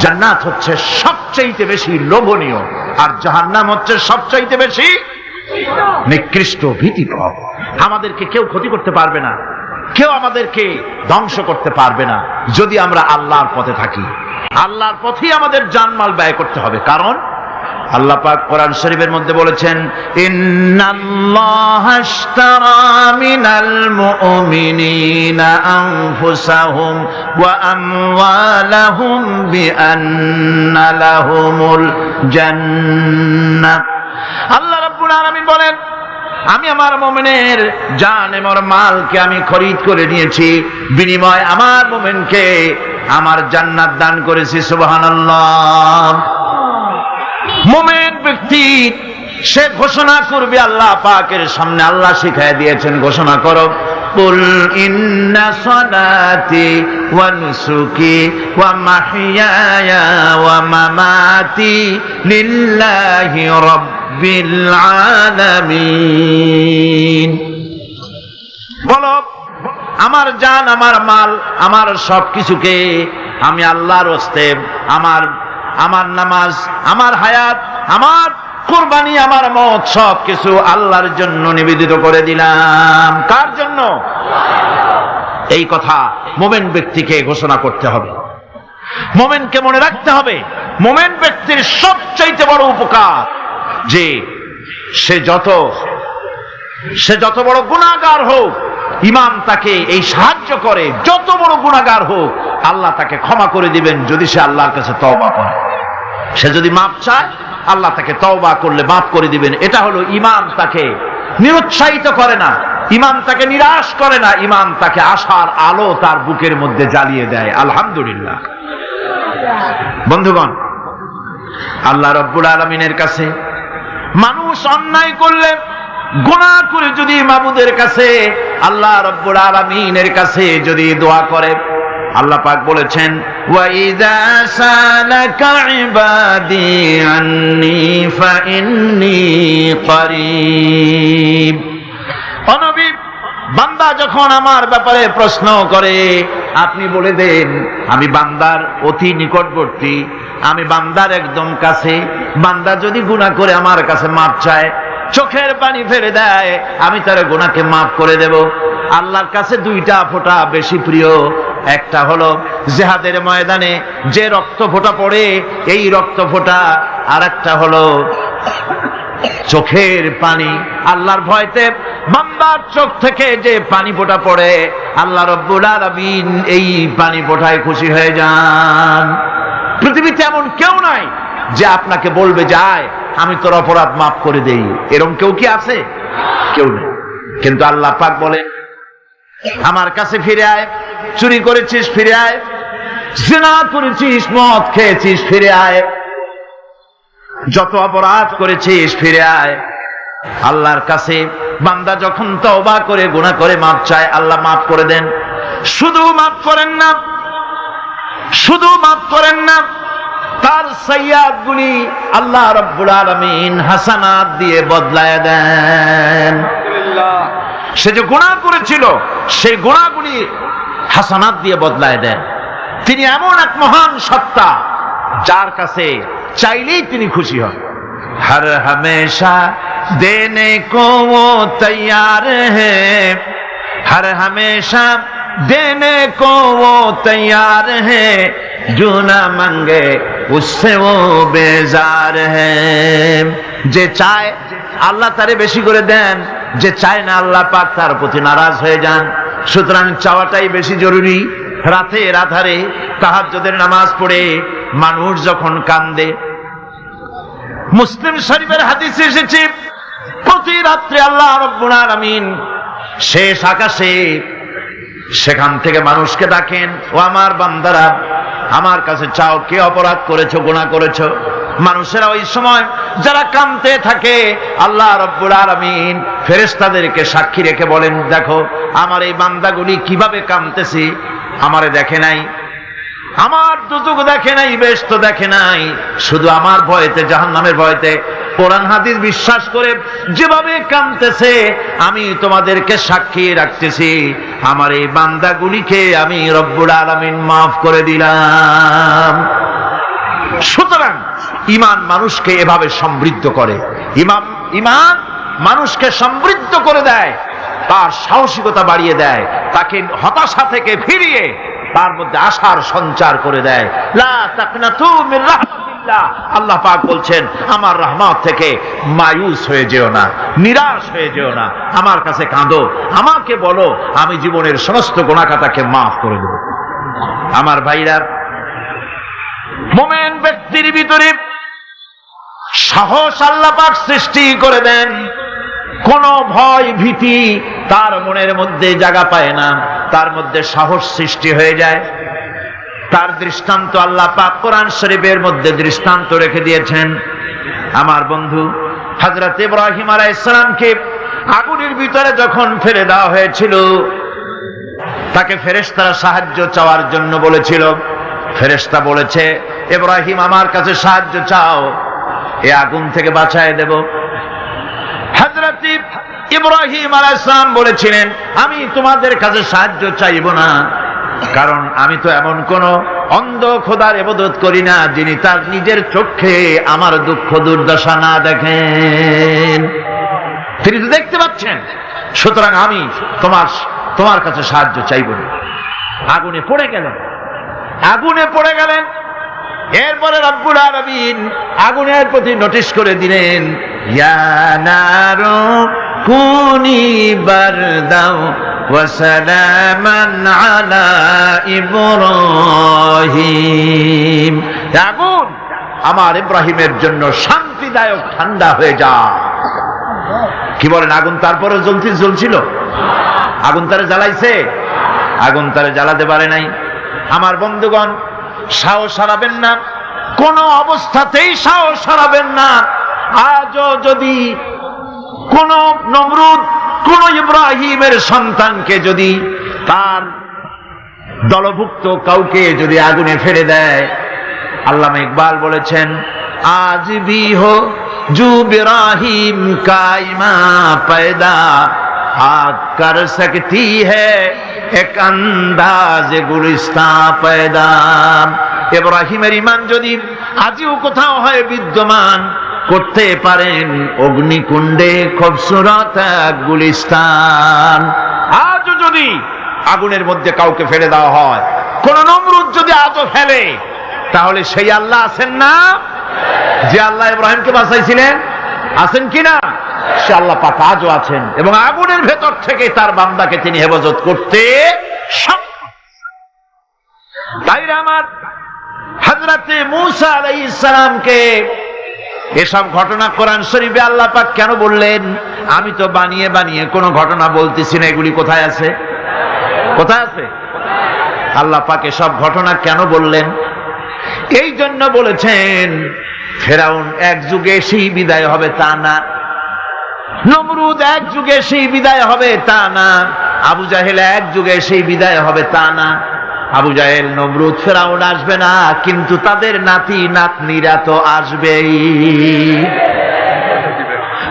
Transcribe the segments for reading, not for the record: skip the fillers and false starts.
জান্নাত হচ্ছে সবচাইতে বেশি লোভনীয়, আর জাহান্নাম হচ্ছে সবচাইতে বেশি নিকৃষ্ট, ভীতিকর। আমাদেরকে কেউ ক্ষতি করতে পারবে না, কেউ আমাদেরকে ধ্বংস করতে পারবে না যদি আমরা আল্লাহর পথে থাকি। আল্লাহর পথেই আমাদের জানমাল ব্যয় করতে হবে। কারণ আল্লাহ পাক কোরআন শরীফের মধ্যে বলেছেন, ইন্নাল্লাহা আশতারা মিনাল মুমিনিনা আনফুসাহুম ওয়া আমওয়ালাহুম বিআন্না লাহুমুল জান্নাহ। আল্লাহ রাব্বুল আলামিন বলেন, আমি আমার মুমিনের জান এবং মালকে আমি খরিদ করে নিয়েছি, বিনিময়ে আমার মুমিনকে আমার জান্নাত দান করেছি। সুবহানাল্লাহ। মুমিন ব্যক্তি সে ঘোষণা করবে আল্লাহ পাকের সামনে, আল্লাহ শিখায় দিয়েছেন, ঘোষণা করো, কুল ইন্না সালাতি ওয়া নুসুকি ওয়া মাহইয়ায়া ওয়া মামাতি লিল্লাহি রাব্বিল আলামিন। বলো, আমার জান, আমার মাল, আমার সবকিছুকে আমি আল্লাহর হস্তে, আমার নামাজ, আমার হায়াত, আমার কুরবানি, আমার মত, সবকিছু আল্লাহর জন্য নিবেদিত করে দিলাম। কার জন্য? এই কথা মুমিন ব্যক্তিকে ঘোষণা করতে হবে, মুমিনকে মনে রাখতে হবে। মুমিন ব্যক্তির সবচাইতে বড় উপকার যে সে যত বড় গুনাহগার হোক, ইমাম তাকে এই সাহায্য করে, যত বড় গুনাহগার হোক আল্লাহ তাকে ক্ষমা করে দিবেন যদি সে আল্লাহর কাছে তওবা করে। সে যদি মাপ চায়, আল্লাহ তাকে তওবা করলে মাফ করে দিবেন। এটা হলো ইমাম তাকে নিরুৎসাহিত করে না, ইমাম তাকে নিরাশ করে না, ইমাম তাকে আশার আলো তার বুকের মধ্যে জ্বালিয়ে দেয়। আলহামদুলিল্লাহ। বন্ধুগণ, আল্লাহ রাব্বুল আলামিনের কাছে মানুষ অন্যায় করলে, গুনাহ করে যদি মাবুদের কাছে, আল্লাহ রাব্বুল আলামিনের কাছে যদি দোয়া করে, আল্লাহ পাক বলেছেন, ওয়া ইযা সালাকা ইবাদি আন্নী ফাইন্নী করিব। ও নবী, বান্দা যখন আমার ব্যাপারে প্রশ্ন করে, আপনি বলে দেন আমি বান্দার অতি নিকটবর্তী, আমি বান্দার একদম কাছে। বান্দা যদি গুনাহ করে আমার কাছে মাপ চায়, চোখের পানি ফেলে দেয়, আমি তার গুনাহকে মাফ করে দেব। আল্লাহর কাছে দুইটা ফোঁটা বেশি প্রিয়, একটা হলো জিহাদের ময়দানে যে রক্ত ফোঁটা পড়ে, এই রক্ত ফোঁটা, আর একটা হলো চোখের পানি। আল্লাহর ভয়তে বান্দার চোখ থেকে যে পানি ফোঁটা পড়ে, আল্লাহ রাব্বুল আলামিন এই পানি ফোঁটায় খুশি হয়ে যান। পৃথিবীতে এমন কেউ নাই যে আপনাকে বলবে, যায় আমি তোর অপরাধ মাফ করে দেই। এরকম কেউ কি আছে? কেউ নেই। কিন্তু আল্লাহ পাক বলেন, আমার কাছে ফিরে আয়, চুরি করেছিস ফিরে আয়, জিনা করেছিস, মদ খেয়েছিস ফিরে আয়, যত অপরাধ করেছিস ফিরে আয়। আল্লাহর কাছে বান্দা যখন তওবা করে, গুনাহ করে মাফ চায়, আল্লাহ মাফ করে দেন। শুধু মাফ করেন না, শুধু মাফ করেন না, তার সাইয়্যাত গুলি আল্লাহ রাব্বুল আলামিন হাসানাত দিয়ে বদলায় দেন। সে যে গুনাহ করেছিল, সেই গুনাহগুলি হাসানাত দিয়ে বদলায় দেন। তিনি এমন এক মহান সত্তা যার কাছে চাইলেই তিনি খুশি হন। হর হমেশা দেনে কো वो तैयार है, हर हमेशा देने को वो तैयार है, जो ना मांगे उससे वो बेजार है। যে চায় আল্লাহ তারে বেশি করে দেন, যে চায় না আল্লাহ পাক তার প্রতি নারাজ হয়ে যান। সুতরাং চাওয়াটাই বেশি জরুরি। রাতের আধারে তাহাজ্জুদের নামাজ পড়ে মানুষ যখন কান্দে, মুসলিম শরীফের হাদিসে এসেছে, প্রতি রাত্রে আল্লাহ রাব্বুল আলামিন শেষ আকাশে সেখান থেকে মানুষকে ডাকেন, ও আমার বান্দারা, আমার কাছে চাও, কে অপরাধ করেছো, গুনাহ করেছো। মানুষেরা ওই সময় যারা কাঁদতে থাকে, আল্লাহ রাব্বুল আলামিন ফেরেশতাদেরকে সাক্ষী রেখে বলেন, দেখো আমার এই বান্দাগুলি কিভাবে কাঁদতেছে, আমারে দেখে নাই, আমার দুজক দেখে নাই, বেহেশত দেখে নাই, শুধু আমার ভয়তে, জাহান্নামের ভয়তে কোরআন হাদিস বিশ্বাস করে যেভাবে কাঁদতেছে, আমি তোমাদেরকে সাক্ষী রাখতেছি, আমার এই বান্দাগুলিকে আমি রব্বুল আলামিন মাফ করে দিলাম। ঈমান মানুষকে এভাবে সমৃদ্ধ করে। ঈমান মানুষকে সমৃদ্ধ করে দেয়, তার সাহসিকতা বাড়িয়ে দেয়, তাকে হতাশা থেকে ফিরিয়ে তার মধ্যে আশার সঞ্চার করে দেয়। লা তাকনাতু মির রাহমাতিল্লাহ, আল্লাহ পাক বলছেন আমার রহমত থেকে মায়ুস হয়ে যেও না, নিরাশ হয়ে যেও না, আমার কাছে কাঁদো, আমাকে বলো, আমি জীবনের সমস্ত গুনাহখাতাকে মাফ করে দেব। আমার ভাইরা, মুমিন ব্যক্তির ভিতরে সাহস আল্লাহ পাক সৃষ্টি করে দেন। কোন ভয় ভীতি তার মনের মধ্যে জায়গা পায় না, তার মধ্যে সাহস সৃষ্টি হয়ে যায়। তার দৃষ্টান্ত আল্লাহ পাক কোরআন শরীফের মধ্যে দৃষ্টান্ত রেখে দিয়েছেন। আমার বন্ধু হযরত ইব্রাহিম আলাইহিস সালামকে আগুনের ভিতরে যখন ফেলে দেওয়া হয়েছিল, তাকে ফেরেশতারা সাহায্য চাওয়ার জন্য বলেছিল। ফেরেশতা বলেছে, ইব্রাহিম আমার কাছে সাহায্য চাও, এই আগুন থেকে বাঁচায় দেব। হযরত ইব্রাহিম আলাইহিস সালাম বলেছিলেন, আমি তোমাদের কাছে সাহায্য চাইব না, কারণ আমি তো এমন কোন অন্ধ খোদার ইবাদত করি না যিনি তার নিজের চোখে আমার দুঃখ দুর্দশা না দেখেন। তিনি তো দেখতে পাচ্ছেন, সুতরাং আমি তোমার কাছে সাহায্য চাইব না। আগুনে পড়ে গেলেন, আগুনে পড়ে গেলেন। এরপরে রব্বুল আলামিন আগুনের প্রতি নোটিশ করে দিলেন, ইয়া নারু কুনি বারদাও ওয়া সালামান আলা ইব্রাহিম। আগুন আমার ইব্রাহিমের জন্য শান্তিদায়ক ঠান্ডা হয়ে যা। কি বলেন, আগুন তারপরে জ্বলছিল? আগুন তারে জ্বালাইছে? আগুন তারে জ্বালাতে পারে নাই। আমার বন্ধুগণ, সাহস হারাবেন না, কোন অবস্থাতেই সাহস হারাবেন না। আজও যদি কোন নমরুদ কোন ইব্রাহিমের সন্তানকে যদি তার দলভুক্ত কাউকে যদি আগুনে ফেলে দেয়, আল্লামা ইকবাল বলেছেন, আজ ভি হো জু ইব্রাহিম কাইমা পয়দা আগ কর সকতি হ্যায় এক আন্দাজ গুলিস্তা পয়দা। ইব্রাহিমের ঈমান যদি আজও কোথাও হয় বিদ্যমান, করতে পারেন অগ্নিকুণ্ডে খুবসুরত গুলিস্তান। আজও যদি আগুনের মধ্যে কাউকে ফেলে দেওয়া হয়, কোন নমরুদ যদি আজও ফেলে, তাহলে সেই আল্লাহ আছেন না যে আল্লাহ ইব্রাহিমকে বাঁচাইছিলেন? আছেন কিনা? সে আল্লাহ পাক আজও আছেন এবং আগুনের ভেতর থেকে তার বান্দাকে তিনি হেফাজত করতে সক্ষম। তাইরা আমার হযরতে মূসা আলাইহিস সালামকে এসব ঘটনা কোরআন শরীফে আল্লাহ পাক কেন বললেন? আমি তো বানিয়ে বানিয়ে কোন ঘটনা বলতেছি না, এগুলি কোথায় আছে? কোথায় আছে? আল্লাহ পাক এসব ঘটনা কেন বললেন? এই জন্য বলেছেন, ফেরাউন এক যুগে সেই বিদায় হবে তা না, নমরুদ এক যুগে সেই বিদায় হবে তা না, আবু জাহেল এক যুগে সেই বিদায় হবে তা না। আবু জাহেল, নমরুদ, ফেরাউন আসবে না, কিন্তু তাদের নাতি নাতনিরা তো আসবেই।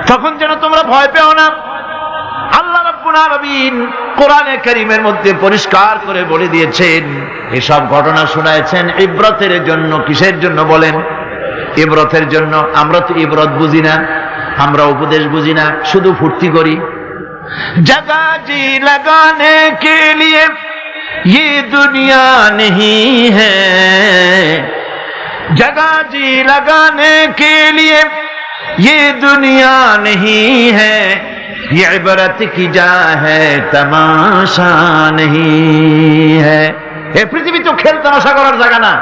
তখন যেন তোমরা ভয় পেও না। আল্লাহ রাব্বুল আলামিন কোরআনে কারীমের মধ্যে পরিষ্কার করে বলে দিয়েছেন, এসব ঘটনা শোনায়েছেন ইবরতের জন্য। কিসের জন্য বলেন? ইবরতের জন্য। আমরা তো ইবরত বুঝি না, আমরা উপদেশ বুঝি না, শুধু ফুর্তি করি। জগা জি লাগানে কে লিয়ে ये दुनिया नहीं है, जगह जी लगाने के लिए ये दुनिया नहीं है, ये इबरत की जा है तमाशा नहीं है। ए पृथ्वी तो खेल तमाशा করার জায়গা না,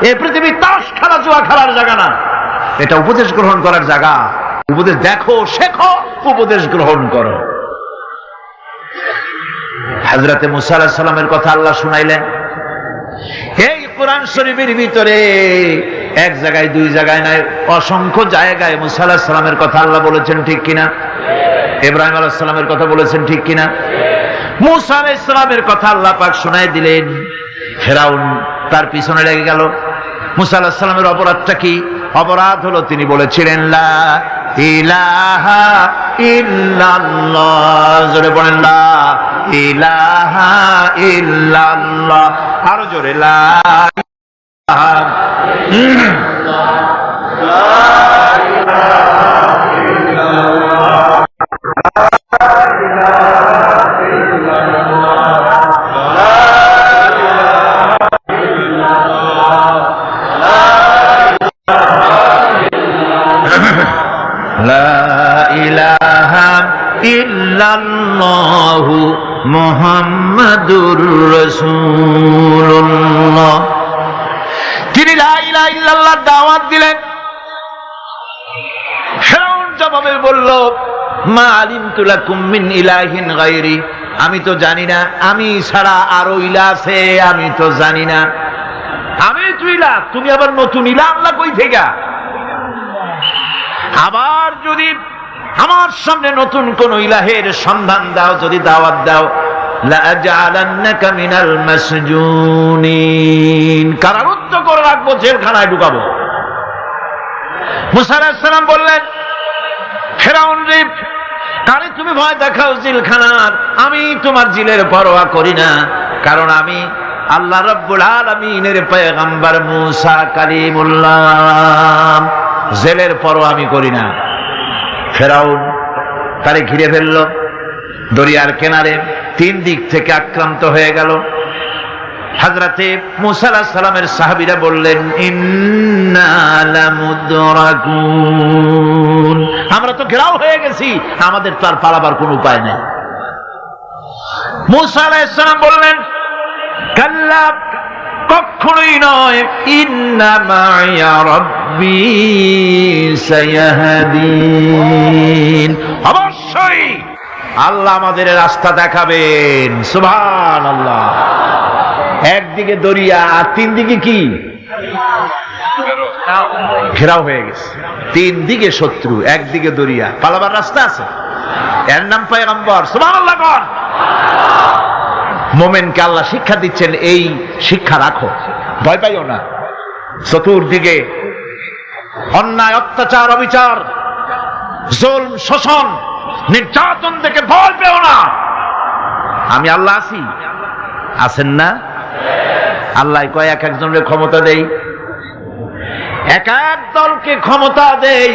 এই পৃথিবী তাস খেলা জুয়া খেলার জায়গা না, এটা উপদেশ গ্রহণ করার জায়গা। উপদেশ দেখো, শেখো, উপদেশ গ্রহণ করো। হযরতে মূসা আলাইহিস সালামের কথা আল্লাহ শুনাইলেন। এই কোরআন শরীফের ভিতরে এক জায়গায় দুই জায়গায় নয়, অসংখ্য জায়গায় মূসা আলাইহিস সালামের কথা আল্লাহ বলেছেন, ঠিক কিনা? ইব্রাহিম আলাইহিস সালামের কথা বলেছেন, ঠিক কিনা? মূসা আলাইহিস সালামের কথা আল্লাহ পাক শুনাই দিলেন। ফেরাউন তার পিছনে লেগে গেল। মূসা আলাইহিস সালামের অপরাধটা কি? অপরাধ হলো তিনি বলেছিলেন লা ইলাহা ইল্লাল্লাহ। জোরে বলেন লা ইলাহা ইল্লাল্লাহ। আরো জোরে লা ইলাহা ইল্লাল্লাহ। ইল্লাল্লাহু মুহাম্মাদুর রাসূলুল্লাহ। তিনি লা ইলাহা ইল্লাল্লাহর দাওয়াত দিলেন। ফিরআউন জবাবে বলল, মা আলিমতু লাকুম মিন ইলাহিন গায়রি, আমি তো জানি না, আমি ছাড়া আরো ইলাহ আছে, আমি তো জানি না। আমি তো ইলাহ, তুমি আবার নতুন ইলাহ আল্লাহ কই থেকে? আবার যদি আমার সামনে নতুন কোন ইলাহের সন্ধান দাও, যদি দাওয়াত দাও, লাআজআলান্নাকা মিনাল মাসজুনিন, কারারুদ্ধ করে রাখবো, জেলখানায় ঢুকাবো। মুসা আলাইহিস সালাম বললেন, ফিরআউন রে, তাহলে তুমি ভয় দেখাও জিলখানার, আমি তোমার জিলের পরোয়া করি না, কারণ আমি আল্লাহ রাব্বুল আলামিনের পয়গম্বর মুসা কালিমুল্লাহ, জেলের পরোয়া আমি করি না। ফিরআউন তারে ঘিরে ফেলল দরিয়ার কিনারে, তিন দিক থেকে আক্রান্ত হয়ে গেল। হযরতে মুসা আলাইহিস সালামের সাহাবীরা বললেন, ইন্না লামুদরাকুন, আমরা তো ঘেরাও হয়ে গেছি, আমাদের তো আর পালাবার কোনো উপায় নেই। মুসা আলাইহিস সালাম বললেন, কাল্লা, কখনোই নয়, ইন্না মা'ইয়া রাব্বী সায়াহদিন, অবশ্যই আল্লাহ আমাদের রাস্তা দেখাবেন। সুবহানাল্লাহ। একদিকে দরিয়া আর তিন দিকে কি ঘেরাও হয়ে গেছে, তিন দিকে শত্রু, একদিকে দরিয়া, পালাবার রাস্তা আছে? এর নাম পয়গম্বর। সুবহানাল্লাহ। কোন মোমেনকে আল্লাহ শিক্ষা দিচ্ছেন, এই শিক্ষা রাখো, ভয় পাইও না। চতুর্দিকে অন্যায়, অত্যাচার, অবিচার, জুলম, শোষণ, নির্যাতন দেখে ভয় পেও না, আমি আল্লাহ আছি। আছেন না? আল্লাহ কয় এক একজনের ক্ষমতা দেই, এক এক দলকে ক্ষমতা দেই,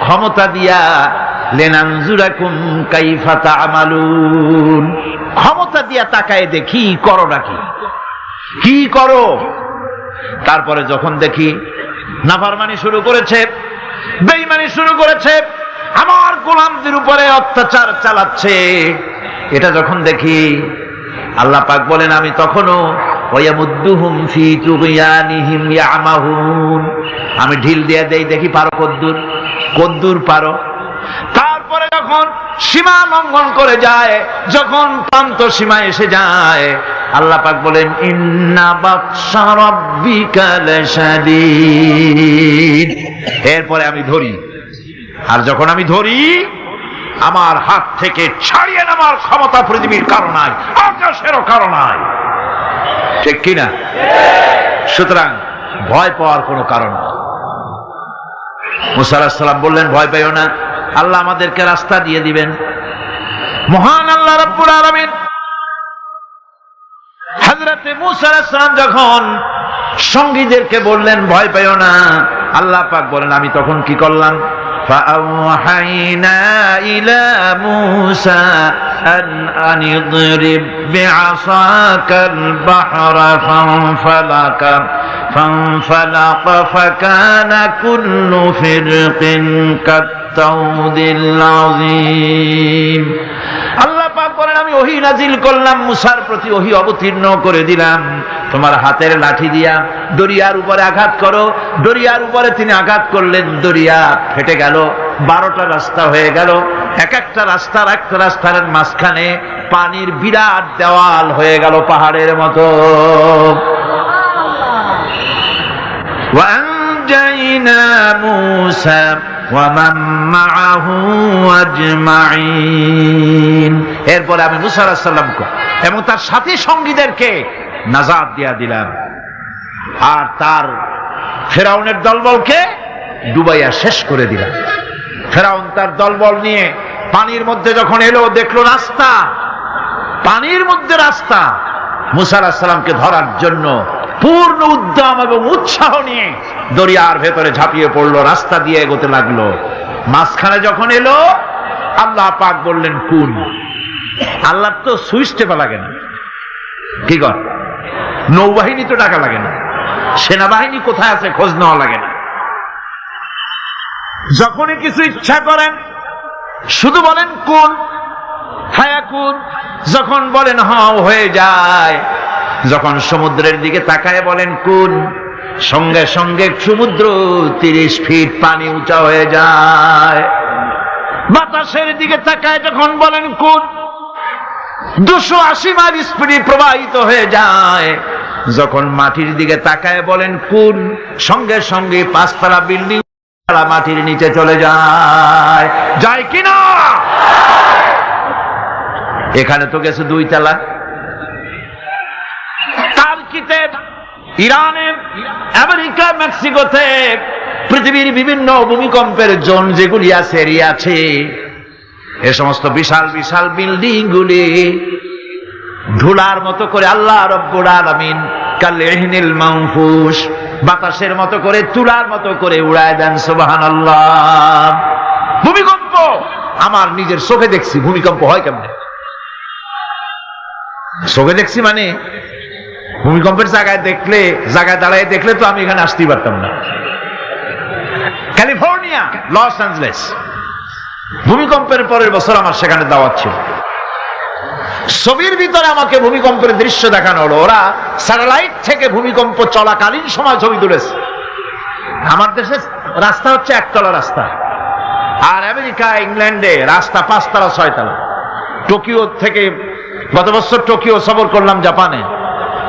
ক্ষমতা দিয়া লিনানজুরাকুম কাইফা তা'মালুন, ক্ষমতা দিয়া তাকায় দেখি করো নাকি, কি করো। তারপরে যখন দেখি নাফরমানি শুরু করেছে, বেঈমানি শুরু করেছে, আমার গোলামদের উপরে অত্যাচার চালাচ্ছে, এটা যখন দেখি, আল্লাহ পাক বলেন, আমি তখনও ওয়ায়ামুদ্দুহুম ফি তুগয়ানিহিম ইয়ামাহুন, আমি ঢিল দিয়ে দেই, দেখি পারো কদ্দুর, কদ্দুর পারো। তারপরে যখন সীমা লঙ্ঘন করে যায়, যখন প্রান্ত সীমা এসে যায়, আল্লাহ পাক বলেন, ইন্না বাতশা রাব্বিকা লাশাদীদ, এরপরে আমি ধরি। আর যখন আমি ধরি, আমার হাত থেকে ছাড়িয়ে নেওয়ার ক্ষমতা পৃথিবীর কারো নাই, আকাশেরও কারো নাই। ঠিক কিনা? সুতরাং ভয় পাওয়ার কোনো কারণ নেই। মুসা আলাইহিস সালাম বললেন, ভয় পাইও না, আল্লাহ আমাদেরকে রাস্তা দিয়ে দিবেন। মহান আল্লাহ রাব্বুল আলামিন হযরতে মুসা আলাইহিস সালাম যখন সঙ্গীদেরকে বললেন, ভয় পাইও না, আল্লাহ পাক বলেন, আমি তখন কি করলাম? فأوحينا إلى موسى أن اضرب بعصاك البحر فانفلق فكان كل فرق كالطود العظيم। আল্লাহ পাক বলেন, আমি ওহী নাজিল করলাম, মুসার প্রতি ওহী অবতীর্ণ করে দিলাম, তোমার হাতের লাঠি দিয়া দরিয়ার উপরে আঘাত করো। দরিয়ার উপরে তিনি আঘাত করলেন, দরিয়া ফেটে গেল, 12টা রাস্তা হয়ে গেল। এক একটা রাস্তার একটা রাস্তার মাঝখানে পানির বিরাট দেওয়াল হয়ে গেল, পাহাড়ের মতো। وأنجينا موسى ومن معه أجمعين। এরপরে আমি মুসা আলাইহিস সালামকে এবং তার সাথী সঙ্গীদেরকে নাজাত দিয়া দিলাম, আর তার ফেরাউনের দলবলকে ডুবাইয়া শেষ করে দিলাম। ফেরাউন তার দলবল নিয়ে পানির মধ্যে যখন এলো, দেখলো রাস্তা, পানির মধ্যে রাস্তা। মুসা আলাইহিস সালামকে ধরার জন্য পূর্ণ উদ্যম এবং উৎসাহ নিয়ে দরিয়ার ভেতরে ঝাঁপিয়ে পড়লো, রাস্তা দিয়ে এগোতে লাগলো। মাঝখানে যখন এলো, আল্লাহ পাক বললেন, কুন। আল্লাহ তো সুইচ টেপা লাগে না, কি কর, নৌবাহিনী তো ডাকা লাগে না, সেনাবাহিনী কোথায় আছে খোঁজ নেওয়া লাগে না। যখনই কিছু ইচ্ছা করেন শুধু বলেন কুন, ফায়াকুন, যখন বলেন হও হয়ে যায়। যখন সমুদ্রের দিকে তাকায় বলেন কুন, সঙ্গে সঙ্গে সমুদ্র 30 ফিট পানি উঁচা হয়ে যায়। বাতাসের দিকে তাকায় যখন বলেন কুন, 280 মাইল স্পিডে প্রবাহিত হয়ে যায়। যখন মাটির দিকে তাকায় বলেন কুন, সঙ্গে সঙ্গে 5 তলা বিল্ডিং মাটির নিচে চলে যায়। যায় কিনা? এখানে তো গেছে 2 তলা। টার্কিতে, ইরানে, আমেরিকা, মেক্সিকোতে, পৃথিবীর বিভিন্ন ভূমিকম্পের জোন যেগুলি আছে, এরিয়া আছে, এ সমস্ত বিশাল বিশাল বিল্ডিং গুলি ধুলার মতো করে আল্লাহ রব্বুল আলামিন কালইহনিল মানফুস, বাতাসের মতো করে, তুলার মতো করে উড়ায় দেন। সুবহানাল্লাহ। ভূমিকম্প আমার নিজের চোখে দেখছি। ভূমিকম্প হয় কেমনে? চোখে দেখছি মানে ভূমিকম্পের জায়গায় দাঁড়ায় দেখলে তো আমি এখানে আসতেই পারতাম না। ক্যালিফোর্নিয়া, লস অ্যাঞ্জেলেস, ভূমিকম্পের পরের বছর আমার সেখানে দাওয়াত ছিল। ছবির ভিতরে আমাকে ভূমিকম্পের দৃশ্য দেখানো হলো। ওরা স্যাটেলাইট থেকে ভূমিকম্প চলাকালীন সময় ছবি তুলেছে। আমার দেশে রাস্তা হচ্ছে 1 তলা রাস্তা, আর আমেরিকা, ইংল্যান্ডে রাস্তা 5 তলা 6 তলা। টোকিও থেকে গত বছর টোকিও সফর করলাম, জাপানে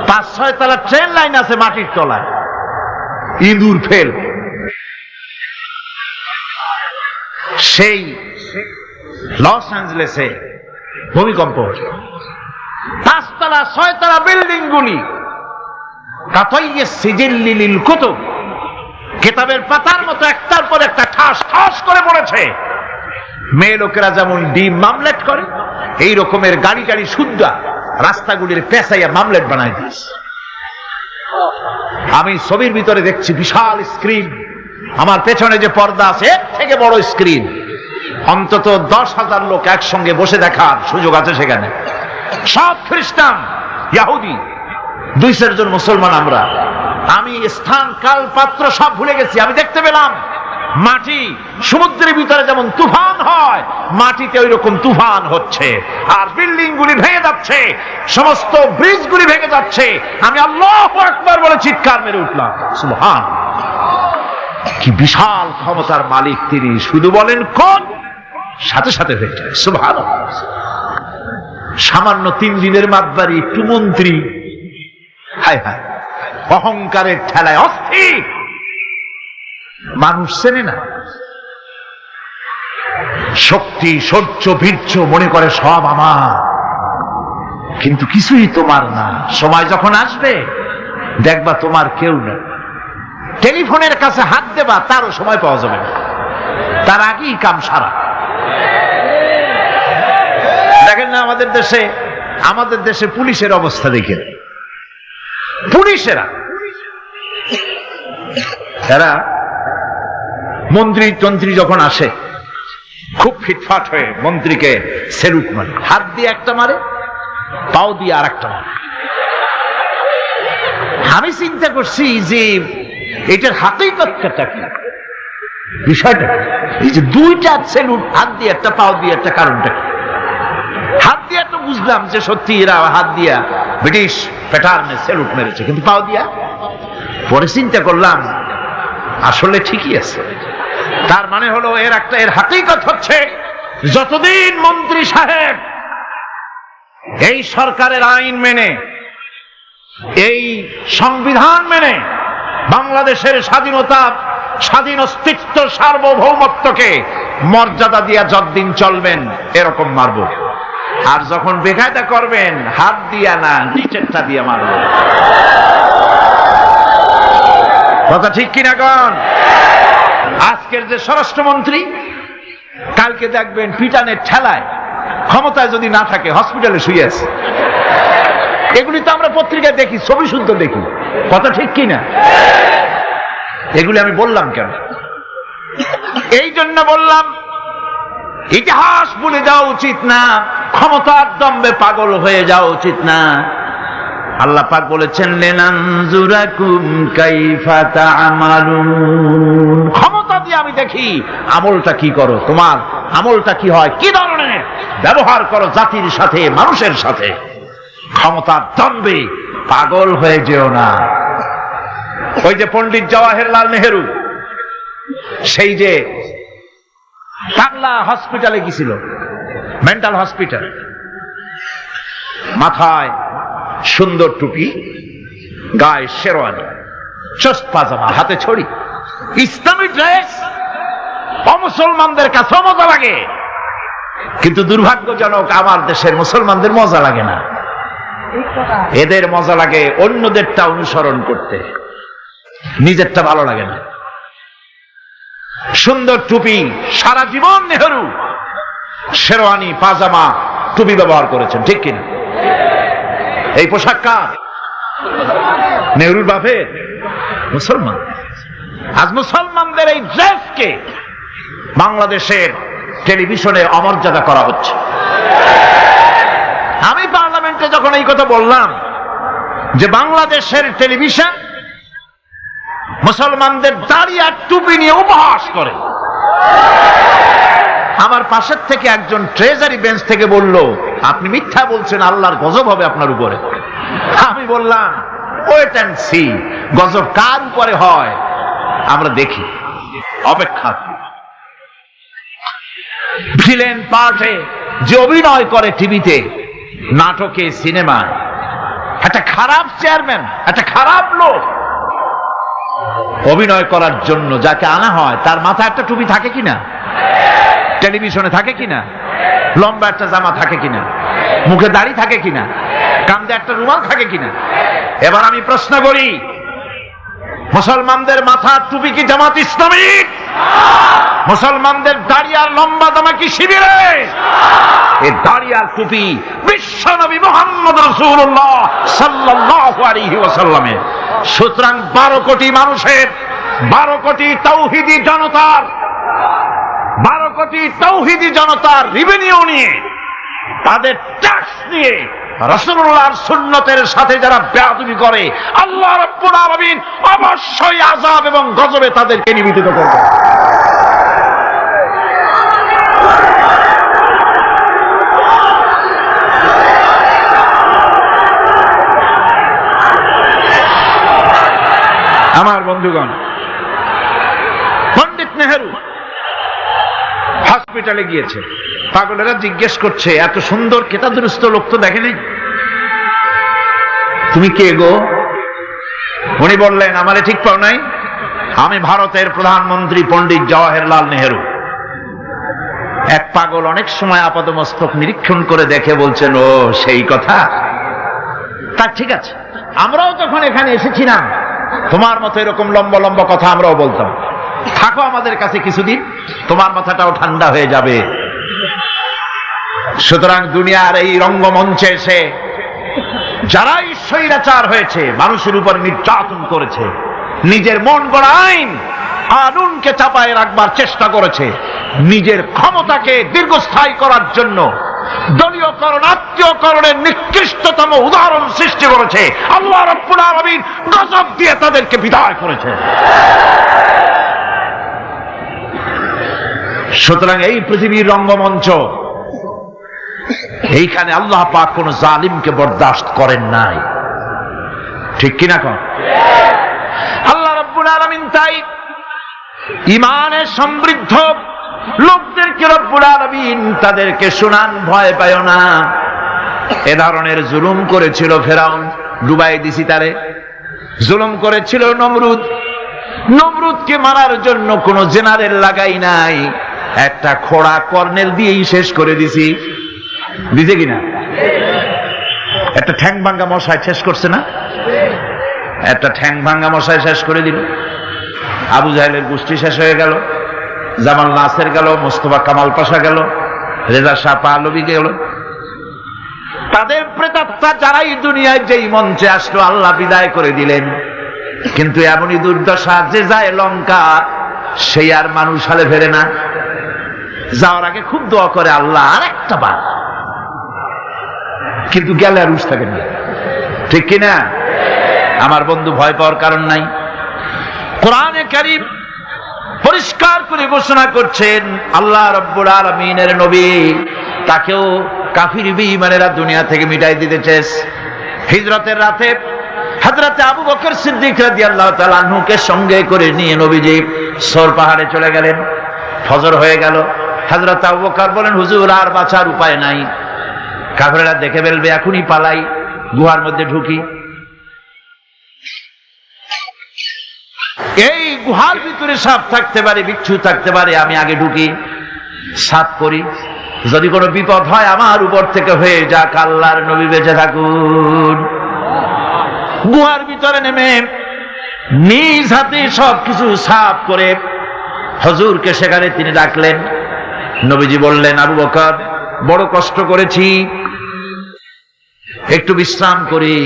5-6 তলা ট্রেন লাইন আছে মাটির তলায়, ইঁদুর ফেল। সেই লস অ্যাঞ্জেলেসে ভূমিকম্প, 5 তলা 6 তলা বিল্ডিং গুলি কাতাইয়ে সিজিল্লিল কুতুব, কিতাবের পাতার মতো একটার পর একটা ঠাস ঠাস করে পড়েছে। মেয়ে লোকেরা যেমন ডিম মামলেট করে, এই রকমের গাড়ি গাড়ি শুদ্ধা রাস্তাগুলির পেঁচাইয়া মামলেট বানাই দিয়েছে। আমি ছবির ভিতরে দেখছি বিশাল স্ক্রিন, আমার পেছনে যে পর্দা আছে এর থেকে বড় স্ক্রিন, অন্তত 10,000 লোক একসঙ্গে বসে দেখার সুযোগ আছে সেখানে। সব খ্রিস্টান, ইহুদি, 200 জন মুসলমান। আমি স্থান, কাল, পাত্র সব ভুলে গেছি। আমি দেখতে পেলাম মাটি সমুদ্রের ভিতরে যেমন তুফান হয়, মাটিতে ওই রকম তুফান হচ্ছে, আর বিল্ডিং গুলি ভেঙে যাচ্ছে, সমস্ত ব্রিজ গুলি ভেঙে যাচ্ছে। আমি আল্লাহু আকবার বলে চিৎকার মেরে উঠলাম। সুবহান, কি বিশাল ক্ষমতার মালিক তিনি! শুধু বলেন কোন, সাথে সাথে হয়ে যায়। সুবহানাল্লাহ। সামান্য 3 দিনের মাতবাড়ি, একটু মন্ত্রী, হায় হায়, অহংকারের ঠেলায় অস্থির। মানুষ চেনে না শক্তি, সহ্য, বীর্য, মনে করে সব আমার, কিন্তু কিছুই তোমার না। সময় যখন আসবে দেখবা তোমার কেউ না। টেলিফোনের কাছে হাত দেবা, তারও সময় পাওয়া যাবে না, তার আগেই কাম সারা। দেখেন না আমাদের দেশে পুলিশের অবস্থা দেখেন। পুলিশেরা এরা মন্ত্রী যখন আসে খুব ফিটফাট হয়ে মন্ত্রীকে সেলুট মারে, হাত দিয়ে একটা মারে, পাও দিয়ে আর একটা মারে। আমি চিন্তা করছি যে এটার হাকিকতটা কি, বিষয়টা এই যে 2টা সেলুট, হাত দিয়ে একটা, পাও দিয়ে একটা, কারণটা কি? হাত দিয়ে তো বুঝলাম যে সত্যি এরা হাত দিয়া ব্রিটিশ প্যাটার্নে সেলুট মেরেছে, কিন্তু পাও দিয়া, পরে চিন্তা করলাম আসলে ঠিকই আছে। তার মানে হলো এর হাকিকত হচ্ছে, যতদিন মন্ত্রী সাহেব এই সরকারের আইন মেনে, এই সংবিধান মেনে বাংলাদেশের স্বাধীনতা, স্বাধীন অস্তিত্ব, সার্বভৌমত্বকে মর্যাদা দিয়া যতদিন চলবেন এরকম মারব। আর যখন বেকায়দা করবেন, হাত দিয়া না, নিচেরটা দিয়ে মারব। কথা ঠিক কিনা কন? আজকের যে স্বরাষ্ট্রমন্ত্রী, কালকে দেখবেন পিটানের ঠেলায়, ক্ষমতায় যদি না থাকে হসপিটালে শুয়ে আছে। এগুলি তো আমরা পত্রিকায় দেখি, ছবি শুদ্ধ দেখি। কথা ঠিক কিনা? এগুলি আমি বললাম কেন? এই জন্য বললাম, ইতিহাস ভুলে যাওয়া উচিত না, ক্ষমতার দম্ভে পাগল হয়ে যাওয়া উচিত না। আল্লাহ পাক বলেছেন, লিনানজুরাকুম কাইফা তা'মালুন, ক্ষমতা দিয়ে আমি দেখি আমলটা কি করো, তোমার আমলটা কি হয়, কি ধরনের। ব্যবহার করো জাতির সাথে, মানুষের সাথে। ক্ষমতার দম্ভে পাগল হয়ে যেও না। ওই যে পণ্ডিত জওয়াহরলাল নেহেরু, সেই যে বাংলা হসপিটালে গেছিল, মেন্টাল হসপিটাল, মাথায় সুন্দর টুপি, গায়ে শেরওয়ানি, চোস্ত পাজামা, হাতে ছড়ি, ইসলামী ড্রেস। অমুসলমানদের কাছে মজা লাগে, কিন্তু দুর্ভাগ্যজনক আমার দেশের মুসলমানদের মজা লাগে না। এদের মজা লাগে অন্যদেরটা অনুসরণ করতে, নিজেরটা ভালো লাগে না। সুন্দর টুপি, সারা জীবন নেহেরু শেরওয়ানি, পাজামা, টুপি ব্যবহার করেছেন, ঠিক কিনা? এই পোশাক কার? নেহরুর বাপের। মুসলমান। আজ মুসলমানদের এই ড্রেসকে বাংলাদেশের টেলিভিশনে অমর্যাদা করা হচ্ছে। আমি পার্লামেন্টে যখন এই কথা বললাম যে বাংলাদেশের টেলিভিশন মুসলমানদের দাড়ি আর টুপি নিয়ে উপহাস করে, আমার পাশের থেকে একজন ট্রেজারি বেঞ্চ থেকে বলল, আপনি মিথ্যা বলছেন, আল্লাহর গজব হবে আপনার উপরে। আমি বললাম, ওয়েট অ্যান্ড সি, গজব কার উপরে হয় আমরা দেখি, অপেক্ষা। ভিলেন পার্টে যে অভিনয় করে টিভিতে, নাটকে, সিনেমায়, একটা খারাপ চেয়ারম্যান, একটা খারাপ লোক, অভিনয় করার জন্য যাকে আনা হয় তার মাথায় একটা টুপি থাকে কিনা? টেলিভিশনে থাকে কিনা? লম্বা একটা জামা থাকে কিনা? মুখে দাড়ি থাকে কিনা? কাঁধে একটা রুমাল থাকে কিনা? এবার আমি প্রশ্ন করি, মুসলমানদের মাথার টুপি কি জামাত ইসলামী? মুসলমানদের দাড়ি আর লম্বা জামা কি শিবিরে? এই দাড়ি আর টুপি বিশ্বনবী মুহাম্মদ রাসূলুল্লাহ সাল্লাল্লাহু আলাইহি ওয়াসাল্লামের। সুতরাং 12 কোটি মানুষের, 12 কোটি তাওহীদি জনতার, 12 কোটি তাওহীদি জনতার রেভিনিউ নিয়ে, তাদের ট্যাক্স নিয়ে রাসূলুল্লাহর সুন্নতের সাথে যারা বেয়াদবি করে, আল্লাহ রাব্বুল আলামিন অবশ্যই আযাব এবং গজবে তাদেরকে নিবেদিত করবে। আমার বন্ধুগণ, পণ্ডিত নেহেরু হসপিটালে গিয়েছে, পাগলেরা জিজ্ঞেস করছে, এত সুন্দর কেতাদুরুস্ত লোক তো দেখেনি, তুমি কে গো? উনি বললেন, আমারে ঠিক পাও নাই, আমি ভারতের প্রধানমন্ত্রী পণ্ডিত জওয়াহরলাল নেহেরু। এক পাগল অনেক সময় আপাদমস্তক নিরীক্ষণ করে দেখে বলছেন, ও সেই কথা, তা ঠিক আছে, আমরাও যখন এখানে এসেছিলাম তোমার মতো এরকম লম্বা লম্বা কথা আমরাও বলতাম, থাকো আমাদের কাছে কিছুদিন, তোমার মাথাটাও ঠান্ডা হয়ে যাবে। সুতরাং দুনিয়ার এই রঙ্গমঞ্চে এসে যারাই স্বৈরাচার হয়েছে, মানুষের উপর নির্যাতন করেছে, নিজের মন গড়া আইন কানুনকে চাপায় রাখবার চেষ্টা করেছে, নিজের ক্ষমতাকে দীর্ঘস্থায়ী করার জন্য দলীয়করণ, আত্মীয়করণের নিকৃষ্টতম উদাহরণ সৃষ্টি করেছে, আল্লাহ রাব্বুল আলামিন গজব দিয়ে তাদেরকে বিদায় করেছে। সুতরাং এই পৃথিবীর রঙ্গমঞ্চ, এইখানে আল্লাহ পাক কোন জালিমকে বরদাস্ত করেন নাই, ঠিক কিনা কন? আল্লাহ রাব্বুল আলামিন তাই ঈমানে সমৃদ্ধ লোকদেরকে রব্বুল আলামিন তাদেরকে শুনান, ভয় পায় না। এ ধরনের জুলুম করেছিল ফেরাউন, ডুবাই দিছি তারে। জুলুম করেছিল নমরুদ, নমরুদকে মারার জন্য কোন জেনারেল লাগাই নাই, একটা খোড়া কর্নেল দিয়েই শেষ করে দিছি। দিছে কিনা? একটা ঠ্যাং ভাঙ্গা মশায় শেষ করছে না? একটা ঠ্যাং ভাঙ্গা মশায় শেষ করে দিল। আবু জাহেলের গোষ্ঠী শেষ হয়ে গেল, জামাল নাসের গেল, মোস্তফা কামাল পাশা গেল, রেজা শাহ পাহলভী গেল। তাদের প্রেতাত্মা যারাই দুনিয়ায় যেই মঞ্চে আসলো আল্লাহ বিদায় করে দিলেন। কিন্তু এমনই দুর্দশা যে যায় লঙ্কা, সেই আর মানুষ হালে ফেরে না। যাওয়ার আগে খুব দোয়া করে, আল্লাহ আর একটা বার, কিন্তু গেলে আর উস থাকে না, ঠিক কিনা? আমার বন্ধু, ভয় পাওয়ার কারণ নাই। কোরআনে কারীম পরিষ্কার করে ঘোষণা করছেন, আল্লাহ রাব্বুল আলামিনের নবী তাকেও কাফির বেঈমানেরা দুনিয়া থেকে মিটাই দিতে চেয়েছে। হিজরতের রাতে হযরত আবু বকর সিদ্দিক রাদিয়াল্লাহু তাআলা আনহুকে সঙ্গে করে নিয়ে নবীজি সর পাহাড়ে চলে গেলেন। ফজর হয়ে গেল। হযরত আবু বকর বলেন, হুজুর আর বাঁচার উপায় নাই, কাফেররা দেখে ফেলবে, এখনই পালাই, গুহার মধ্যে ঢুকি। এই গুহার ভিতরে সাপ থাকতে পারে, বিচ্ছু থাকতে পারে, আমি আগে ঢুকি, সাপ করি, যদি কোনো বিপদ হয় আমার উপর থেকে হয়ে যাক, আল্লাহর নবী বেঁচে থাকুন। গুহার ভিতরে নেমে নিজ হাতে সবকিছু সাফ করে হুজুরকে সেখানে তিনি ডাকলেন। নবীজি বললেন, আবু বকর, বড় কষ্ট করেছি, একটু বিশ্রাম করি।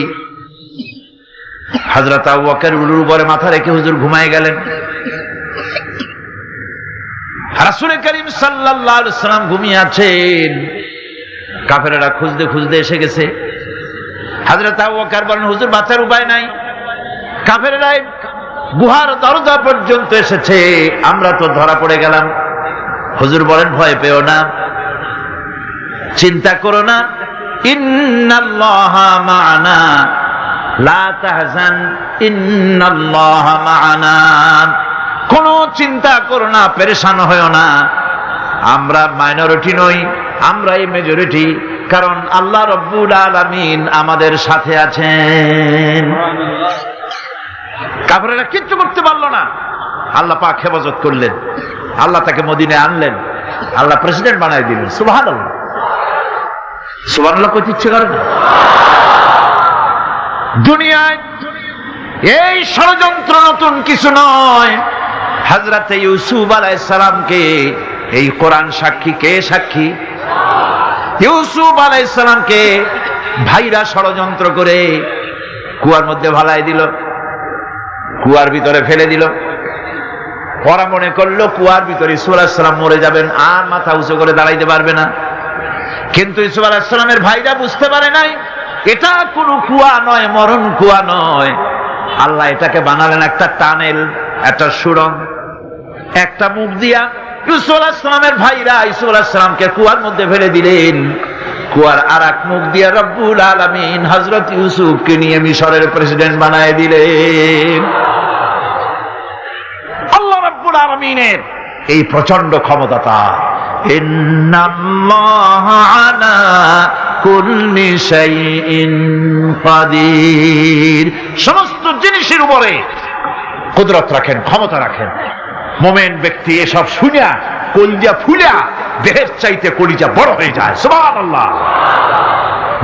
হযরত আবু বকর উলুর উপরে মাথা রেখে হুজুর ঘুমায় গেলেন। রাসূল করিম সাল্লাল্লাহু আলাইহি ওয়াসাল্লাম ঘুমিয়ে আছেন। কাফেররা খুঁজতে খুঁজতে এসে গেছে। হযরত আবু বকর বলেন, হুজুর বাঁচার উপায় নাই, কাফেররা গুহার দরজা পর্যন্ত এসেছে, আমরা তো ধরা পড়ে গেলাম। হুজুর বলেন, ভয় পেও না, চিন্তা করো না, ইন্নাল্লাহা মা'ানা লা তাহজান ইন্নাল্লাহা মা'ানা। কোনো চিন্তা করো না, পেরেশান হয়ো না, আমরা মাইনরিটি নই, আমরাই মেজরিটি, কারণ আল্লাহ রব্বুল আলামিন আমাদের সাথে আছেন। কাফেররা কিচ্ছু করতে পারলো না, আল্লাহ পাক হেফাজত করলেন, আল্লাহ তাকে মদিনায় আনলেন, আল্লাহ প্রেসিডেন্ট বানাই দিলেন। সুবহানাল্লাহ, সুবহানাল্লাহ কইতে ইচ্ছে করে না? দুনিয়ায় এই ষড়যন্ত্র নতুন কিছু নয়। হযরত ইউসুফ আলাইহিস সালামকে এই কোরআন সাক্ষী, কে সাক্ষী? ইউসুফ আলাইহিস সালামকে ভাইরা ষড়যন্ত্র করে কুয়ার মধ্যে ভালাই দিল, কুয়ার ভিতরে ফেলে দিল। ওরা মনে করলো কুয়ার ভিতরে ইউসুফ আলাইহিস সালাম মরে যাবেন, আর মাথা উঁচু করে দাঁড়াইতে পারবে না। কিন্তু ইউসুফ আলাইহিস সালামের ভাইরা বুঝতে পারে নাই এটা কোনো কুয়া নয়, মরণ কুয়া নয়। আল্লাহ এটাকে বানালেন একটা টানেল, একটা সুড়ঙ্গ, একটা মুখ দিয়া। ইউসুফ আলাইহিস সালামের ভাইরা ইউসুফ আলাইহিস সালামকে কুয়ার মধ্যে ফেলে দিলেন। কুয়ার আর এক মুখ দিয়া রব্বুল আলামিন হযরত ইউসুফকে নিয়ে মিশরের প্রেসিডেন্ট বানায় দিলেন। আল্লাহ রব্বুল আলামিনের এই প্রচন্ড ক্ষমতা। ইন্নাল্লাহা আলা কুল্লি শাইইন কাদির, সমস্ত জিনিসের উপরে কুদরত রাখেন, ক্ষমতা রাখেন। মোমেন ব্যক্তি এসব শুনিয়া কলিজা ফুলিয়া দেহের চাইতে কলিজা বড় হয়ে যায়। সুবহানাল্লাহ।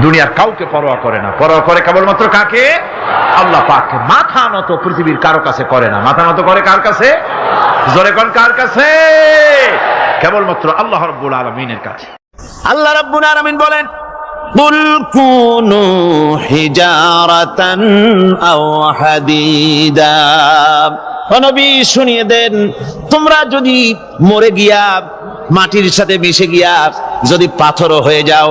দুনিয়ার কাউকে পরোয়া করে না, পরোয়া করে কেবলমাত্র কাকে? আল্লাহ পাককে। মাথা নত পৃথিবীর কারো কাছে করে না, মাথা নত করে কার কাছে? জোরে কোন কার কাছে? কেবলমাত্র আল্লাহ রাব্বুল আলামিনের কাছে। আল্লাহ রাব্বুল আলামিন বলেন, কুল কুনু হিজারাতান আও হাদিদা। নবী শুনিয়ে দেন, তোমরা যদি মরে গিয়া মাটির সাথে মিশে গিয়া যদি পাথরও হয়ে যাও,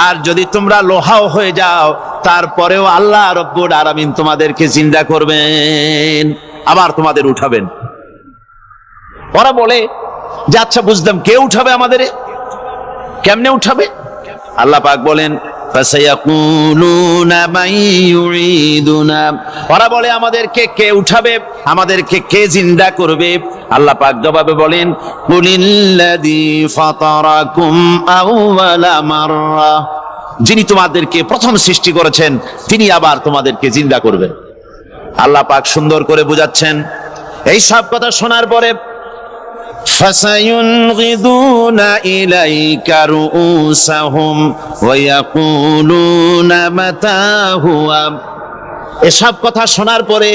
আর যদি তোমরা লোহাও হয়ে যাও, তারপরেও আল্লাহ রব্বুল আলামিন তোমাদেরকে জিন্দা করবেন, আবার তোমাদের উঠাবেন। ওরা বলে যে আচ্ছা বুঝলাম, কে উঠাবে আমাদের? কেমনে উঠাবে? আল্লাহ পাক বলেন, ফাসায়াকুলুনা মান ইউরিদুনা। ওরা বলে আমাদেরকে কে উঠাবে, আমাদেরকে কে জিন্দা করবে? আল্লাহ পাক জবাবে বলেন, কুলিল্লাযী ফাতারাকুম আউওয়ালা মাররা। যিনি তোমাদেরকে প্রথম সৃষ্টি করেছেন তিনি আবার তোমাদেরকে জিন্দা করবেন। আল্লাহ পাক সুন্দর করে বুঝাচ্ছেন। এই সব কথা শোনার পরে فَسَيُنْغِضُونَ إِلَيْكَ رُؤُوسَهُمْ وَيَقُولُونَ مَتَى هُوَ। এসব কথা শোনার পরে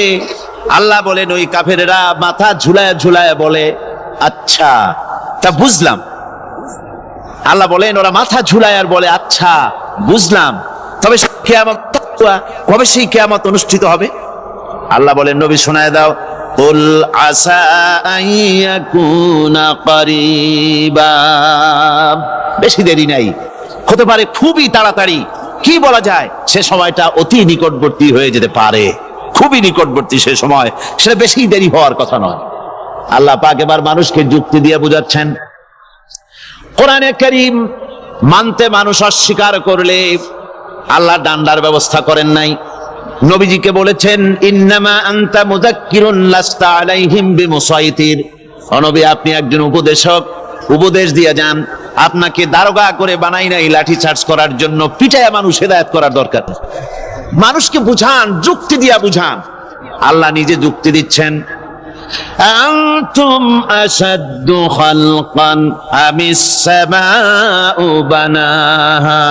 আল্লাহ বলেন, ওই কাফেরেরা মাথা ঝুলায় ঝুলায় বলে, আচ্ছা তা বুঝলাম। আল্লাহ বলেন, ওরা মাথা ঝুলায় আর বলে, আচ্ছা বুঝলাম, তবে কিয়ামত কবে সেই কিয়ামত অনুষ্ঠিত হবে? আল্লাহ বলেন, নবী শোনায় দাও, কুল আসা আন ইয়াকুনা করিবা। বেশি দেরি নাই, হতে পারে খুবই তাড়াতাড়ি। কি বলা যায়, সে সময়টা অতি নিকটবর্তী হয়ে যেতে পারে, খুবই নিকটবর্তী সে সময়, সেটা বেশি দেরি হওয়ার কথা নয়। আল্লাহ পাক এবার মানুষকে যুক্তি দিয়ে বুঝাচ্ছেন। কোরআনে কারীম মানতে মানুষ অস্বীকার করলে আল্লাহ ডান্ডার ব্যবস্থা করেন নাই। নবীজিকে বলেছেন, ইন্নামা আনতা মুযাক্কিরুন লাস্তা আলাইহিম বিমুসাইতির। ও নবী, আপনি একজন উপদেশক, উপদেশ দিয়ে যান। আপনাকে দারোগা করে বানাই নাই লাঠি চার্জ করার জন্য, পিটায়া মানুষ হেদায়েত করার দরকার নেই। মানুষকে বুঝান, যুক্তি দিয়া বুঝান। আল্লাহ নিজে যুক্তি দিচ্ছেন, আনতুম আশাদ্দু খালকান আমিস সামাউ বানাহা।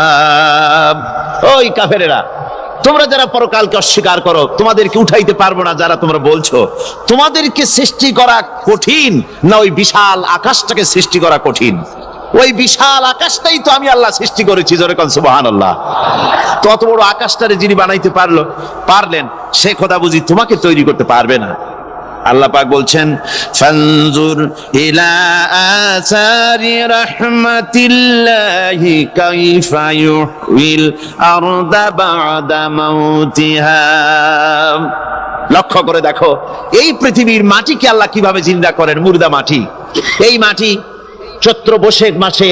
ওই কাফেরেরা, তোমরা যারা পরকালকে অস্বীকার করো, তোমাদেরকে উঠাইতে পারবো না যারা তোমরা বলছো, তোমাদেরকে সৃষ্টি করা কঠিন না ওই বিশাল আকাশটাকে সৃষ্টি করা কঠিন? ওই বিশাল আকাশটাই তো আমি আল্লাহ সৃষ্টি করেছি, জোরে কোন সুবহানাল্লাহ। তত বড় আকাশটারে যিনি বানাইতে পারলেন, সে খোদা বুঝি তোমাকে তৈরি করতে পারবে না? আল্লাহ পাক বলছেন, ফানজুর ইলা আসারি রাহমাতিল্লাহি কাইফা ইউহিল আরদা বা'দা মাউতিহা। লক্ষ্য করে দেখো, এই পৃথিবীর মাটিকে আল্লাহ কিভাবে জিন্দা করেন, মুর্দা মাটি। এই মাটি চৈত্র বৈশাখ মাসে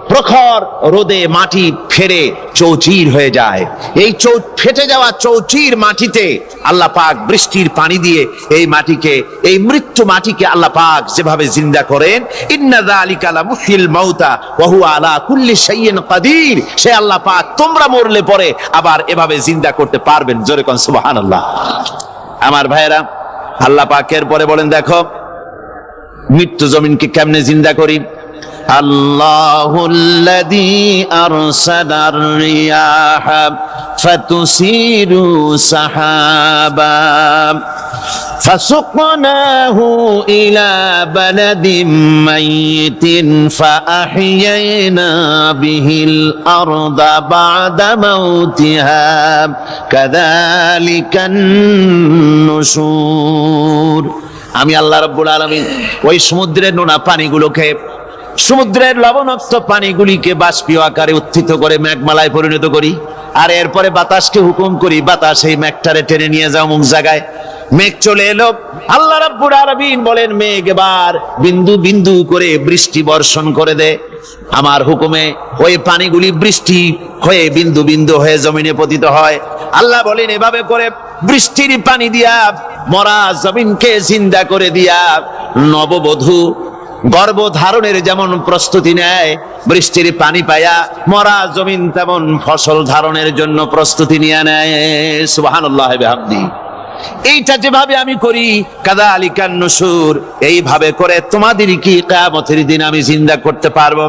প্রখর রোদে মাটি ফেরে চৌচির হয়ে যায়। এই ফেটে যাওয়া চৌচির মাটিতে আল্লাহ পাক বৃষ্টির পানি দিয়ে এই মাটিকে, এই মৃত্যু মাটিকে আল্লাহ পাক যেভাবে জিন্দা করেন, ইন্না যালিকা লামুহিল মাউতা ওয়া হুয়া আলা কুল্লি শাইইন কাদির। সে আল্লাহ পাক তোমরা মরলে পরে আবার এভাবে জিন্দা করতে পারবেন, জোরে কোন সুবহানাল্লাহ। আমার ভাইয়েরা, আল্লাহ পাকের পরে বলেন, দেখো মৃত্যু জমিনকে কেমনে জিন্দা করি। আল্লাহুল্লাযী আরসালার রিয়াহা ফাতুসিরু সাহাবা ফাসুকনাহু ইলা বালাদিম মাইতিন ফাআহইয়ানা বিহিল আরদা বা'দা মাউতিহা কাযালিকান নুশুর। আমি আল্লাহ রাব্বুল আলামিন ওই সমুদ্রের নোনা পানিগুলোকে, সমুদ্রের লবণাক্ত পানিগুলিকে বাষ্পীয় আকারে উত্থিত করে মেঘমালায় পরিণত করি, আর এরপরে বাতাসকে হুকুম করি, বাতাস এই মেঘটারে টেনে নিয়ে যাও মুখ জায়গায়। মেঘ চলে এলো। আল্লাহ রাব্বুল আলামিন বলেন, মেঘ এবার বিন্দু বিন্দু করে বৃষ্টি বর্ষণ করে দে। আমার হুকুমে ওই পানিগুলি বৃষ্টি হয়ে বিন্দু বিন্দু হয়ে জমিনে পতিত হয়। আল্লাহ বলেন, এভাবে করে বৃষ্টির পানি দিয়া মরা জমিনকে জিন্দা করে দিয়া নববধূ গর্ভধারণের যেমন প্রস্তুতি নেয়, বৃষ্টির পানি পায়া মরা জমিন তেমন ফসল ধারণের জন্য প্রস্তুতি নিয়ে নেয়। সুবহানাল্লাহি ওয়া বিহামদিহি। এইটা যেভাবে আমি করি, কাযালিকান নুশুর, এইভাবে করে তোমাদের কি কিয়ামতের দিন আমি জিন্দা করতে পারবো?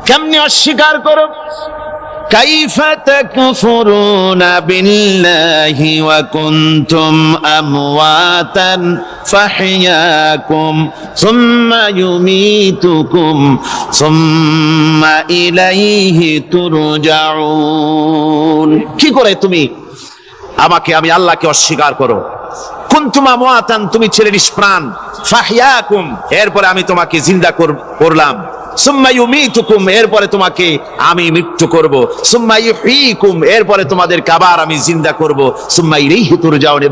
কেমনে অস্বীকার করো? কাইফা তাকফুরুনা বিল্লাহি ওয়া কুনতুম আমওয়াতান ফাহইয়াকুম সুম্মা ইউমীতুকুম সুম্মা ইলাইহি তুরজাউন। কি করে তুমি আমাকে, আমি আল্লাহকে অস্বীকার করো? কুনতুম আমওয়াতান, তুমি ছিলে নিষ্প্রাণ, ফাহইয়াকুম, এরপরে আমি তোমাকে জিন্দা করলাম, সুম্মা ইউমীতুকুম, এরপরে তোমাকে আমি মৃত্যু করব, সুম্মা ইউহয়িকুম, এরপরে তোমাদেরকে আবার আমি জিন্দা করব, সুম্মা ইলাইহি তুরজাউন,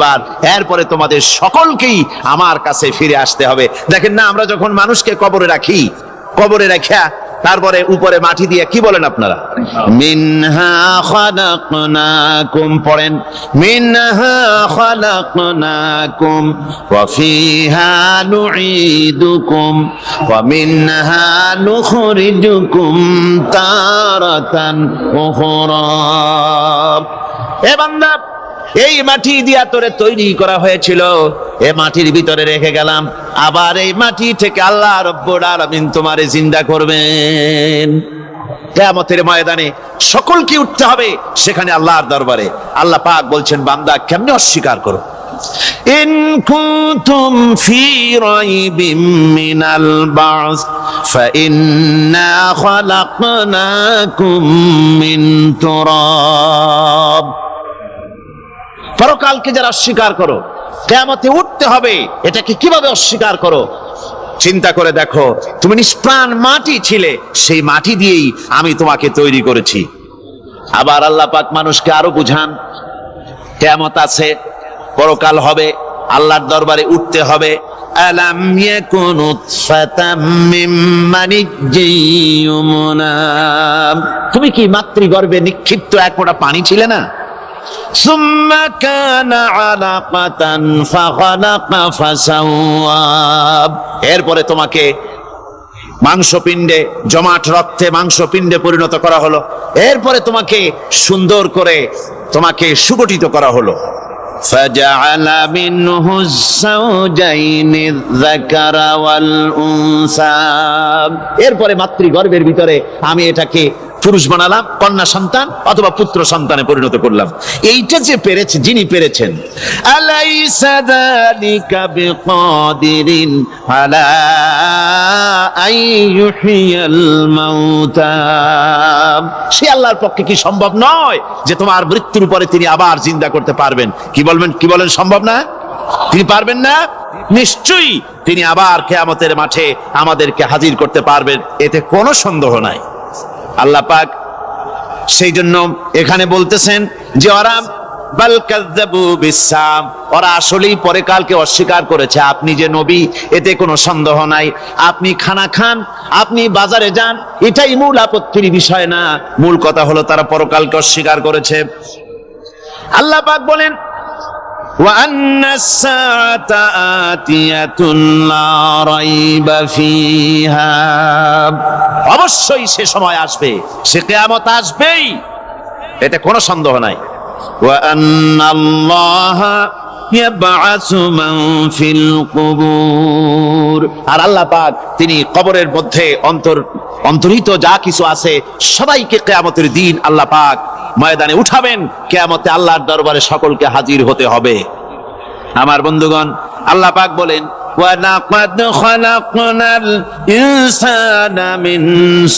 এরপরে তোমাদের সকলকেই আমার কাছে ফিরে আসতে হবে। দেখেন না, আমরা যখন মানুষকে কবরে রাখি, কবরে রাখা তারপরে উপরে মাটি দিয়ে কি বলেন আপনারা? মিনহা খালাকনাকুম, পড়েন, মিনহা খালাকনাকুম ওয়া ফিহা নুঈদুকুম ওয়া মিনহা নুখরিজুকুম তারাতান উখরা। এ বান্দা, এই মাটি দিয়া তোরে তৈরি করা হয়েছিল, এ মাটির ভিতরে রেখে গেলাম, আবার এই মাটি থেকে আল্লাহ রাব্বুল আলামিন তোমারে জিন্দা করবেন। কিয়ামতের ময়দানে সকলকে উঠতে হবে সেখানে আল্লাহর দরবারে। আল্লাহ পাক বলছেন, বান্দা কেমনে অস্বীকার করো? ইন কুনতুম ফি রাইবিম মিনাল বা'স ফাইন্না খালাকনাকুম মিন তুরাব। পরকালকে যারা অস্বীকার করো, কিয়ামতে উঠতে হবে, এটাকে কিভাবে অস্বীকার করো? চিন্তা করে দেখো, তুমি নিষ্প্রাণ মাটি ছিলে, সেই মাটি দিয়েই আমি তোমাকে তৈরি করেছি। আবার আল্লাহ পাক মানুষকে আরো বুঝান, কিয়ামত আছে, পরকাল হবে, আল্লাহর দরবারে উঠতে হবে, আলাম ইয়াকুন নুতফাতাম মিন মানিজ্জিন ইউমনা, তুমি কি মাতৃগর্ভে নিক্ষিপ্ত এক ফোঁটা পানি ছিলে না? সুম্মা কানা আলাকাতান ফাখালাকা ফাসাওয়া, এরপরে তোমাকে মাংসপিণ্ডে, জমাট রক্তে মাংসপিণ্ডে পরিণত করা হলো, এরপরে তোমাকে সুন্দর করে তোমাকে সুগঠিত করা হলো। ফাজআলা মিনহু যাওজাইনি যাকারা ওয়াল উনসা, এরপরে মাতৃগর্ভের ভিতরে আমি এটাকে পুরুষ বানালাম, কন্যা সন্তান অথবা পুত্র সন্তানে পরিণত করলাম। এইটা যে পেরেছে, যিনি পেরেছেন, আলাইসা যালিকা বিকাদিরিন আলা আইয়ুহিয়াল মাউতা, সে আল্লাহর পক্ষে কি সম্ভব নয় যে তোমার মৃত্যুর পরে তিনি আবার জিন্দা করতে পারবেন? কি বলেন সম্ভব না? তিনি পারবেন না? নিশ্চয়ই তিনি আবার কিয়ামতের মাঠে আমাদেরকে হাজির করতে পারবেন, এতে কোনো সন্দেহ নাই। আল্লাহ পাক সেই জন্য এখানে বলতেছেন যে ওরা বাল কাযযাবু বিসসাম, ওরা আসলেই পরকালকে অস্বীকার করেছে। আপনি যে নবী, এতে কোনো সন্দেহ নাই। আপনি খানা খান, আপনি বাজারে যান, এটাই মূল আপত্তির বিষয় না। মূল কথা হলো তারা পরকালকে অস্বীকার করেছে। আল্লাহ পাক বলেন ওয়া আন্নাস-সাআতা আতিয়াতুন লা রাইবা ফিহা, অবশ্যই সে সময় আসবে, সে কিয়ামত আসবেই, এতে কোনো সন্দেহ নাই। ওয়া আন্নাল্লাহা ইয়াবআসু মান ফিল কুবুর, আর আল্লাহ পাক তিনি কবরের মধ্যে অন্তর্হিত যা কিছু আছে সবাইকে কিয়ামতের দিন আল্লাহ পাক ময়দানে উঠাবেন। কিয়ামতে আল্লাহর দরবারে সকলকে হাজির হতে হবে। আমার বন্ধুগণ, আল্লাহ পাক বলেন ওয়া লাকাদ খালাকনাল ইনসানা মিন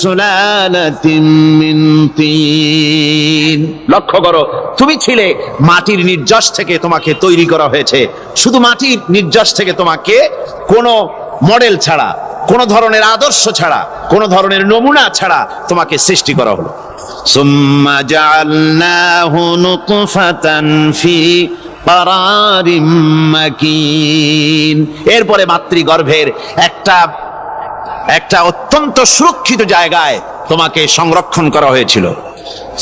সুলালাতিন মিন তিন, লক্ষ্য করো, তুমি ছিলে মাটির নির্যাস থেকে তোমাকে তৈরি করা হয়েছে। শুধু মাটির নির্যাস থেকে তোমাকে কোনো মডেল ছাড়া, কোন ধরনের আদর্শ ছাড়া, কোন ধরনের নমুনা ছাড়া তোমাকে সৃষ্টি করা হলো। সুম্মা জাআলনাহু নুতফাতান ফি কারারিম মাকিন, এরপরে মাতৃগর্ভের একটা অত্যন্ত সুরক্ষিত জায়গায় তোমাকে সংরক্ষণ করা হয়েছিল।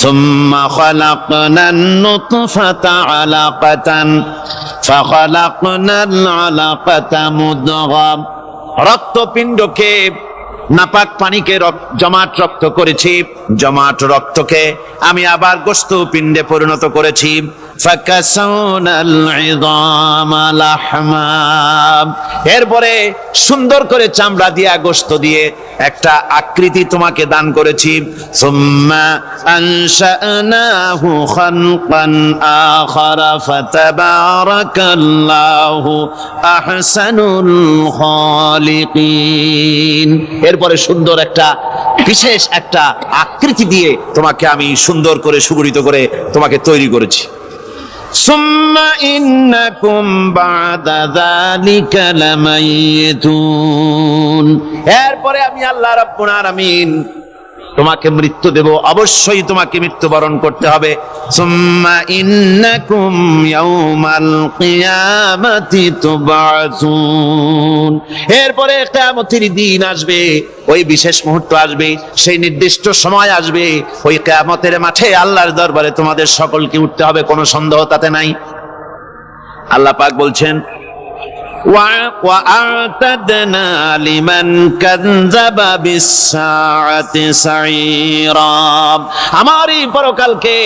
সুম্মা খালাকনান নুতফাতা আলাকাতান ফাখালাকনাল আলাকাতা মুদগা, রক্তপিণ্ডকে, নাপাক পানিকে জমাট রক্ত করেছি, জমাট রক্তকে আমি আবার গোশত পিণ্ডে পরিণত করেছি। ফাকাসাউনাল ইযামা লাহমা, এরপরে সুন্দর করে চামড়া দিয়া, গোশত দিয়ে একটা আকৃতি তোমাকে দান করেছি। সুম্মা আনশানাহু খালকান আখারা ফাতাবারাকাল্লাহু আহসানুল খালিকিন, এরপরে সুন্দর একটা বিশেষ একটা আকৃতি দিয়ে তোমাকে আমি সুন্দর করে সুগঠিত করে তোমাকে তৈরি করেছি। সুম্মা ইন্নাকুম বাদা যালিকা লামাইয়িতুন, এরপরে আমি আল্লাহ রাব্বুল আলামিন তোমাকে মৃত্যু দেব, অবশ্যই তোমাকে মৃত্যুবরণ করতে হবে। সুম্মা ইন্নাকুম ইয়াউমাল কিয়ামাতি তুবআসুন, এরপরে কিয়ামতের দিন আসবে, ওই বিশেষ মুহূর্ত আসবে, সেই নির্দিষ্ট সময় আসবে, ওই কিয়ামতের মাঠে আল্লাহর দরবারে তোমাদের সকলকে উঠতে হবে, কোনো সন্দেহ তাতে নাই। আল্লাহ পাক বলছেন وَأَعْتَدْنَا لِمَنْ كَذَّبَ بِالسَّاعَةِ سَعِيرًا, আমার এই পরকালকে,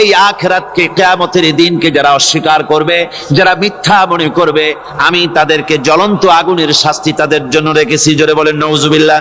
এই আখিরাতকে, কিয়ামতের দিনকে যারা অস্বীকার করবে, যারা মিথ্যা মনে করবে, আমি তাদেরকে জ্বলন্ত আগুনের শাস্তি তাদের জন্য রেখেছি। জোরে বলেন নাউজুবিল্লাহ।